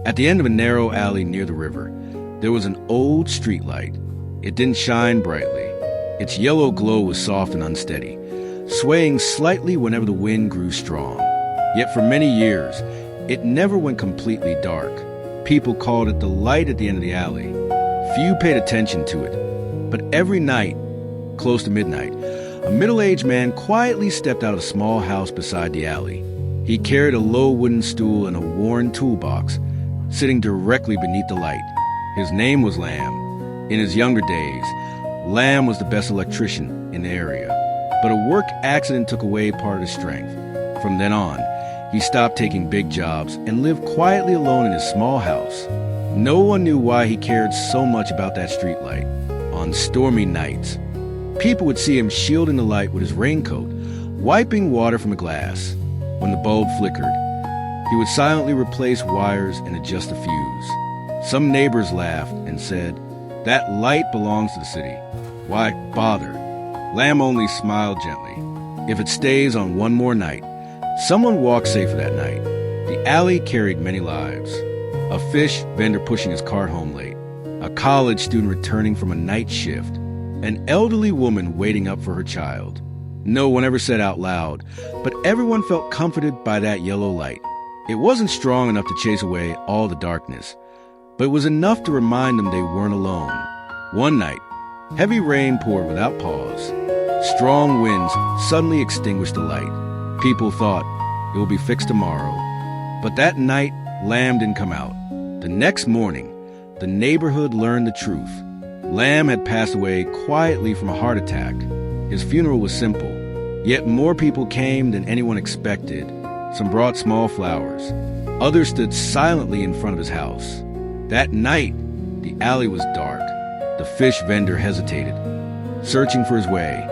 At the end of a narrow alley near the river, there was an old streetlight. It didn't shine brightly. Its yellow glow was soft and unsteady, swaying slightly whenever the wind grew strong. Yet for many years, it never went completely dark. People called it the light at the end of the alley. Few paid attention to it, but every night, close to midnight, a middle-aged man quietly stepped out of a small house beside the alley. He carried a low wooden stool and a worn toolbox, sitting directly beneath the light. His name was Lamb. In his younger days, Lamb was the best electrician in the area, but a work accident took away part of his strength. From then on, he stopped taking big jobs and lived quietly alone in his small house. No one knew why he cared so much about that streetlight. On stormy nights, people would see him shielding the light with his raincoat, wiping water from a glass. When the bulb flickered, he would silently replace wires and adjust the fuse. Some neighbors laughed and said, "That light belongs to the city. Why bother?" Lamb only smiled gently. If it stays on one more night, someone walked safer that night. The alley carried many lives. A fish vendor pushing his cart home late, a college student returning from a night shift, an elderly woman waiting up for her child. No one ever said out loud, but everyone felt comforted by that yellow light. It wasn't strong enough to chase away all the darkness, but it was enough to remind them they weren't alone. One night, heavy rain poured without pause. Strong winds suddenly extinguished the light. People thought it will be fixed tomorrow. But that night, Lamb didn't come out. The next morning, the neighborhood learned the truth. Lamb had passed away quietly from a heart attack. His funeral was simple, yet more people came than anyone expected. Some brought small flowers. Others stood silently in front of his house. That night, the alley was dark. The fish vendor hesitated, searching for his way.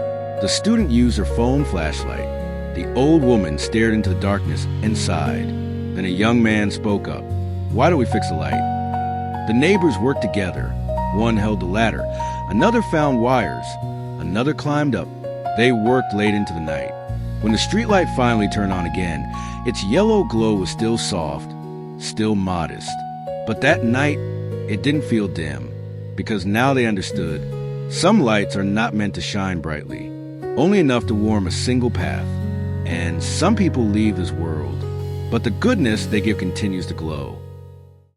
The student used her phone flashlight. The old woman stared into the darkness and sighed. Then a young man spoke up. "Why don't we fix the light?" The neighbors worked together. One held the ladder. Another found wires. Another climbed up. They worked late into the night. When the streetlight finally turned on again, its yellow glow was still soft, still modest. But that night, it didn't feel dim, because now they understood. Some lights are not meant to shine brightly, only enough to warm a single path. And some people leave this world, but the goodness they give continues to glow.